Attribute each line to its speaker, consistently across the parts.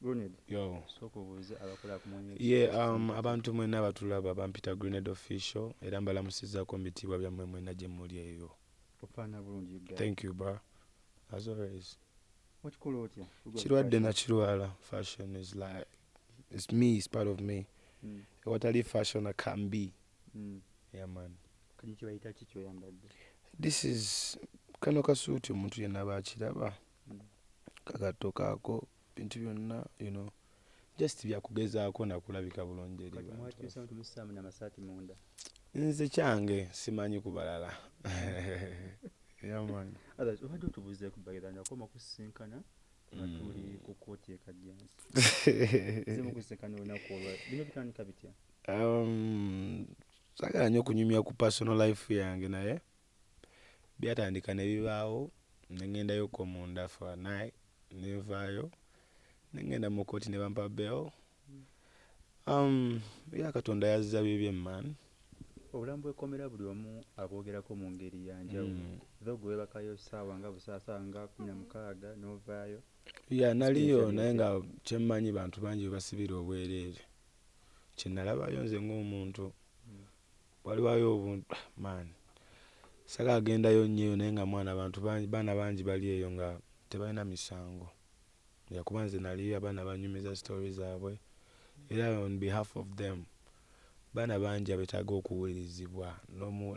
Speaker 1: Grenade.
Speaker 2: Yo.
Speaker 1: Sokubuuza abakola ku mwanya.
Speaker 2: Yeah, abantu mwenna batulaba bampita Grenade Official era mbalamusizzaako mbitiibwa byammwe mwenna gye muli eyo.
Speaker 1: Ofaana bulungi uganda.
Speaker 2: Thank you, bro. As always.
Speaker 1: Wakikola otya?
Speaker 2: Kirwadde na kirwala. Fashion is like, it's me, it's part of me. Watali fashion I can be. Yeah, man.
Speaker 1: Kati kibayita ki ky'oyambadde?
Speaker 2: This is kano kasuuti omuntu yenna baakiraba. Kagatto kaako bintu byonna, you know. Just byakugezaako nakulabika bulungi eri bantu.
Speaker 1: Mwakyusa abantu musaamu n'amasaati munda.
Speaker 2: Nze kyange simanyi ku balala. Yeah, man.
Speaker 1: Obadde otubuuze ku bagenda nakoma kusisinkana nga tuli ku kkooti e Kajjansi. Zimu kusisinkana olunaku olwo. Bino bitandika bitya?
Speaker 2: Saagala nnyo okunyumya ku personal life yange naye byatandika ne bibaawo ne ngendayoko munda for a night ne nvaayo ne ngenda mu kkooti ne bampa bail. Ya Katonda yazza bibye man.
Speaker 1: Obulamu bw'ekkomera buli omu abwogerako mu ngeri ya njawulo. Though gwe weebakayo ssaawa nga busaawa nga 16 n'ovaayo.
Speaker 2: Ya naliyo naye nga kye mmanyi bantu bangi bwe basibira obwereere. Kye nalabayo nze ng'omuntu waliwayo obuntu man. Saagala gendayo nnyo naye nga baana bangi bali eyo nga tebalina misango. Kuba nze naliyo abaana banyumiza stories zaabwe era on behalf of them baana bangi abetaaga okuwulirizibwa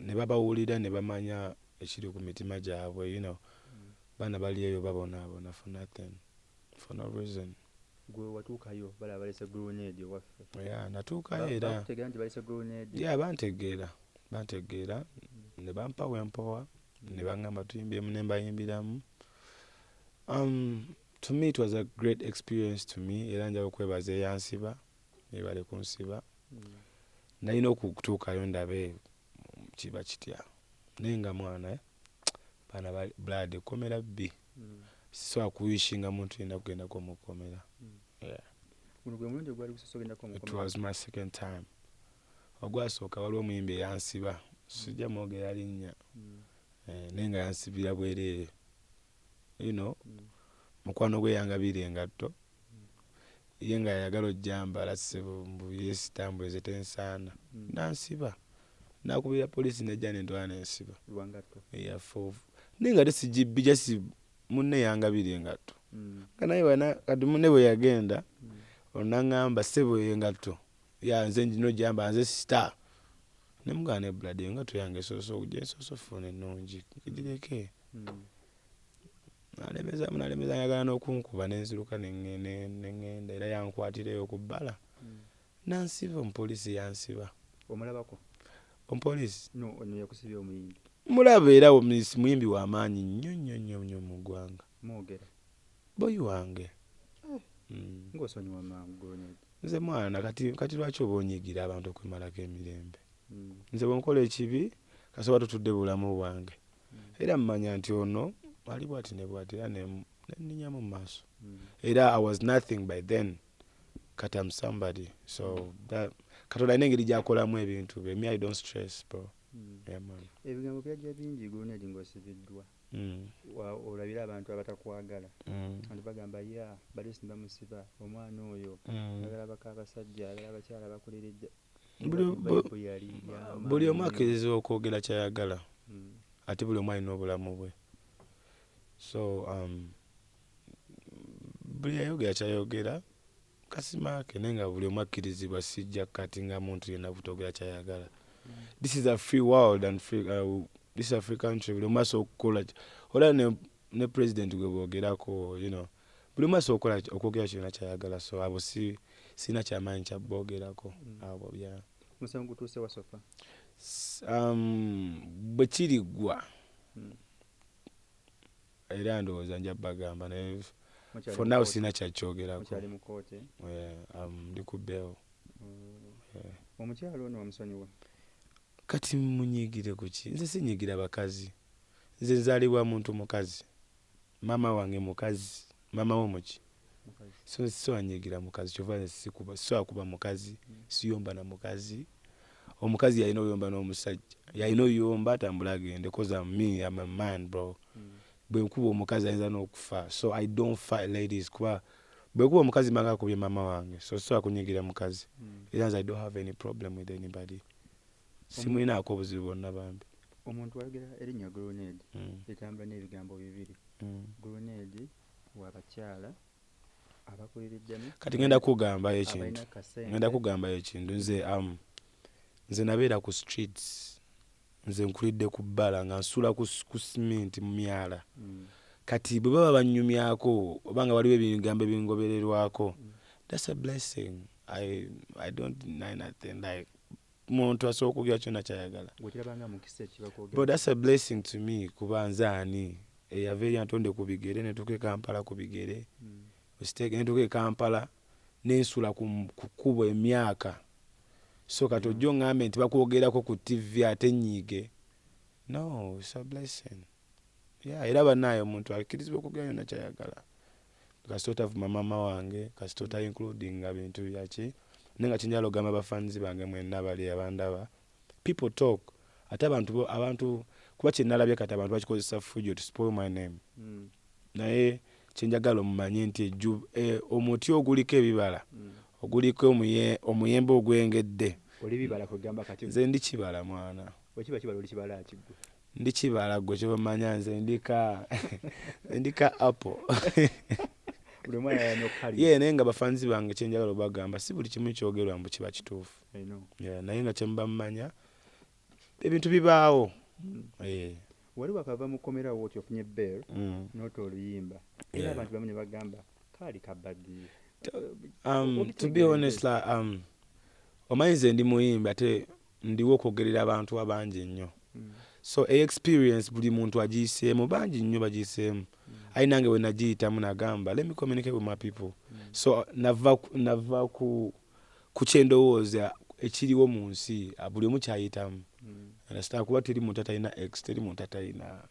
Speaker 2: ne babawulira ne bamanya ekiri ku mitima gyabwe, you know. Baana bali eyo babonaabona for nothing, for no reason.
Speaker 1: Gwe watuukayo balaba balese grenade ewaffe.
Speaker 2: Yeah, natuukayo era
Speaker 1: bakutegeera nti balese grenade.
Speaker 2: Yeah, bantegeera ne bampa wempowa ne baŋŋamba tuyimbyemu ne mbayimbiramu. To me it was a great experience to me era njagala okwebaza eyansiba ebale kunsiba. Nalina okutuukayo ndabe kiba kitya naye nga mwana baana blood ekkomera bbi. Sisobola kuwishinga muntu yenna kugendako mu kkomera.
Speaker 1: Guno gwe mulundi ogwali gusoose ogendako mu kkomera?
Speaker 2: It was my second time. Ogwasooka waliwo omuyimbi eyansiba sijja mwogera linnya naye nga yansibira bwereere, you know. Mukwano gwe yangabira engatto ye nga yayagala ojjambala ssebo mbu yeesitambulize tensaana nansiba nakubira poliisi nejja nentwala nensiba naye nga tesigibbi jasi munne yangabira engatto nga naye kati munne bwe yagenda onaŋŋamba ssebo engatto nze njino jjamba nze sita nemugana ne blood engatto yange esooso funa ennungi kigireke. Nalemeza yagala n'okunkuba nenziruka neŋŋenda era yankwatireyo ku bbala nansiba omupoliisi yansiba.
Speaker 1: Omulabako?
Speaker 2: Omupoliisi?
Speaker 1: No, ono yakusibye omuyimbi.
Speaker 2: Mulaba era muyimbi w'amaanyi nnyo mu ggwanga.
Speaker 1: Mwogera?
Speaker 2: Boyi wange.
Speaker 1: Ng'osonyiwa mangu grenade.
Speaker 2: Nze mwana kati lwaki oba onyigira abantu okwemalako emirembe? Nze bwe nkola ekibi kasoba tutudde bulamu bwange era mmanya nti ono ali bwati ne bwati era nenninyamu mu maaso era I was nothing by then kati I'm somebody, so that Katonda alina engeri gy'akolamu ebintu bye. Me I don't stress bro. Yeah, man.
Speaker 1: Ebigambo byajja bingi grenade ng'osibiddwa. Olabira abantu abatakwagala abantu bagamba balesi bamusiba omwana oyo agala baka abasajja agala abakyala bakuliridde.
Speaker 2: Buli omu akkiriza okwogera kyayagala ate buli omu alina obulamu bwe, so buli yayogera kyayogera kasimaake naye nga buli omu akkirizibwa sijja kati nga muntu yenna butogera kyayagala. This is a free world and this is a free country. Buli omu asobola okukola ola ne president gwe bwogerako, you know, buli omu asobola okwogera kyonna kyayagala, so abo sina kyamaanyi kyaboogerako abo bya.
Speaker 1: Musango gutuuse wasofa?
Speaker 2: Bwe kiriggwa era ndowooza nja bagamba naye for now sina kyakyogerako.
Speaker 1: Mukyali mu kkooti?
Speaker 2: Ndi ku bail.
Speaker 1: Omukyalo ono wamusonyiwa?
Speaker 2: Kati munyigire ku ki? Nze sinyigira bakazi. Nze nzaalibwa muntu mukazi. Maama wange mukazi. Maama wo muki? So anyigira mukazi kyova sisobola kuba mukazi siyomba na mukazi. Omukazi yalina oyomba n'omusajja yalina oyomba atambula agende cause I'm a man bro. Bwe nkuba omukazi ayinza n'okufa, so I don't fight ladies kuba bwekuba omukazi manga akubye mama wange so sobola kunyigira mukazi era I don't have any problem with anybody simulinaako obuzibu bonna bambi.
Speaker 1: Omuntu ayogera erinnya Grenade litambula n'ebigambo bibiri. Grenade w'abakyala abakuliriddemu.
Speaker 2: Kati ngenda kugambayo ekintu nze nabeera ku streets, nze nkulidde ku bbala nga nsula ku cement mu myala. Kati bwe baba bannyumyako obanga waliwo ebigambo ebingobererwako, that's a blessing. I don't deny nothing. Like muntu asobola okugira kyonna kyayagala. But that's a blessing to me kuba nze ani eyava eri Antonde ku bigere netuuka e Kampala ku bigere. Netuuka e Kampala nensula ku kkubo emyaka. So kati ojja oŋŋambe nti bakwogerako ku TV ate nyiige. No, it's a blessing. Yeah, era bannaayo omuntu akkirizibwa okugira yonna kyayagala. Kasita otavuma mama wange, kasita ota including bintu byaki. Nenga kinjala ogamba abafanzi bange mwenna bali abandaba. People talk. Ate abantu kuba kye nalabye kati abantu bakikozesa fujo to spoil my name. Naye kyenjagala omumanye nti omuti oguliko ebibala oguliko omuyembe ogwengedde.
Speaker 1: Oli bibala kugamba kati.
Speaker 2: Nze ndi kibala mwana.
Speaker 1: Wekiba kibala oli kibala akigwe.
Speaker 2: Ndi kibala gwe kyobamanya nze ndika apple.
Speaker 1: Buli mwana yanokali.
Speaker 2: Yeah, naye nga bafanzi bange kyenjagala obagamba si buli kimu kyogerwa mbu kiba kituufu. Yeah, naye nga kyemba mmanya ebintu bibaawo.
Speaker 1: Wali wakava mu kkomera wooti ofunye bell n'ota oluyimba. Era abantu bamu ne bagamba kaali kabadde.
Speaker 2: To be honest, omanyi nze ndi muyimbi ate ndiwo okwogerera abantu abangi nnyo. So experience buli muntu agiyiseemu bangi nnyo bagiyiseemu. Ayi nange we nagiyitamu nagamba let me communicate with my people. So nava ku kyendowooza ekiriwo mu nsi buli omu kyayitamu. Understand kuba teri muntu atalina X, teri muntu atalina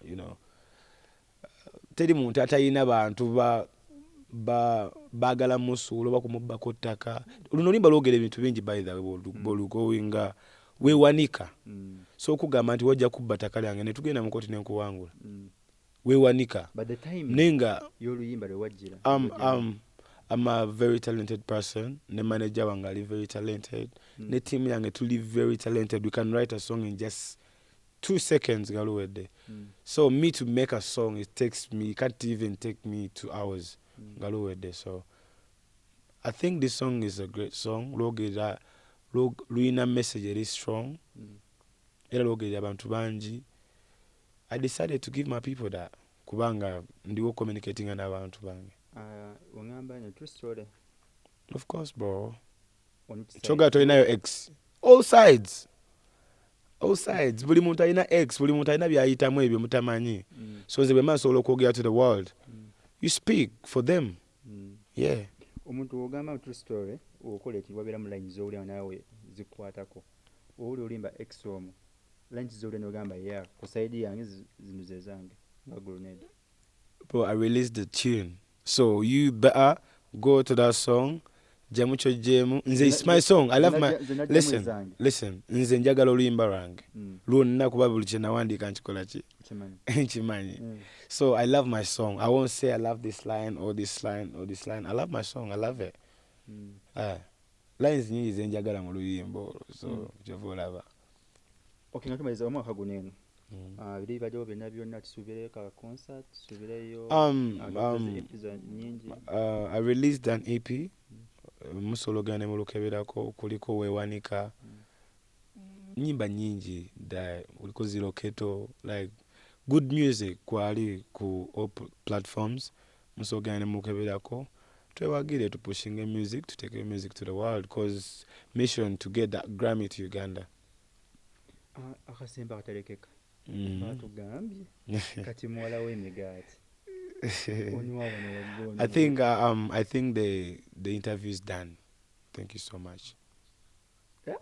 Speaker 2: teri muntu atalina bantu baagala musuula oba kumubbako ttaka. Luno olimba lwogera ebintu bingi by the way bw'olugowinga weewanika. So okugamba nti wajja kubba ttaka lyange ne tugenda mu kooti n'enkuwangula. Weewanika. Nenga
Speaker 1: y'oluyimba lwe wajjira.
Speaker 2: I'm a very talented person. Ne manager wange ali very talented. Ne team yange tuli very talented. We can write a song in just 2 seconds galuwedde. So me to make a song it can't even take me 2 hours galuwedde. So I think this song is a great song. Luyina message eri strong. Era lwogerera abantu bangi. I decided to give my people that kubanga ndiwo communicating n'abantu bange.
Speaker 1: Wangamba ne true story.
Speaker 2: Of course, bro. Choga toinayo X. All sides. Buli muntu alina X, buli muntu alina byayitamu ebyo mutamanyi. So nze bwe masobola okwogera to the world. You speak for them. Yeah.
Speaker 1: Omuntu ogamba true story okola eki wabeera mu line z'olya naawe zikwatako. Oli olimba X omu. Line z'olya n'ogamba yeah ku side yange zino ze zange nga Grenade.
Speaker 2: Bro, I released the tune. So you better go to that song. Jamucho jemu. Nze it's my song. I love my listen. Nze njagala oluyimba lwange. Lwonna kuba buli kye nawandiika nkikola ki? Nkimanyi. So I love my song. I won't say I love this line or this line or this line. I love my song. I love it. Lines nyingi ze njagala mu luyimbo. So kyova olaba.
Speaker 1: Okay, ngatumaliza omwaka guno eno. Biri bajjawo byonna tusubireyo ka concert, tusubireyo
Speaker 2: I released an EP. Musologane mu lukeberako kuliko weewanika. Nyimba nyingi kuliko ziroketo like good music kwali ku all platforms. Musologane mu lukeberako. Twewagire to pushing music, to take music to the world because mission to get that Grammy to Uganda.
Speaker 1: Akasemba katalekeka. Batugambye kati muwala w'emigaati.
Speaker 2: I think the interview is done. Thank you so much.
Speaker 1: Yeah?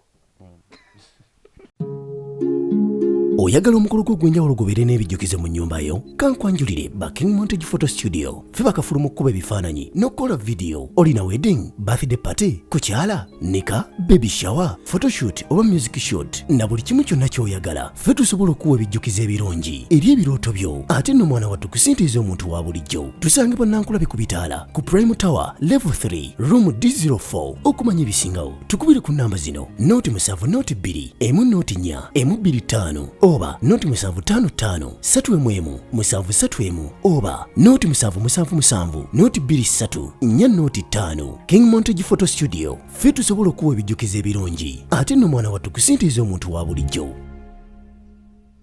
Speaker 3: oyagala omukolo gw'ogwenjawulo gubeere n'ebijjukize mu nnyumba yo kankwanjulire ba King Montage Photo Studio ffe bakafuluma okukuba ebifaananyi n'okukola vidiyo. Olina wedding, birthday party, kukyala, nika, baby shower, photoshoot oba music shoot na buli kimu kyonna ky'oyagala ffe tusobola okuwa ebijjukize ebirungi eri ebirooto byo ate nno mwana wattu kusintiiza omuntu wa bulijjo. Tusange Bannankulabye ku Bitaala ku Prime Tower Level 3 Room D04. Okumanya ebisingawo tukubire ku nnamba zino: 0702 104 125 oba 0755 311 731 oba 0777 223 405. King Montage Photo Studio ffe tusobola okuwa ebijjukize ebirungi ate nno mwana wattu kusintiiza omuntu wa bulijjo.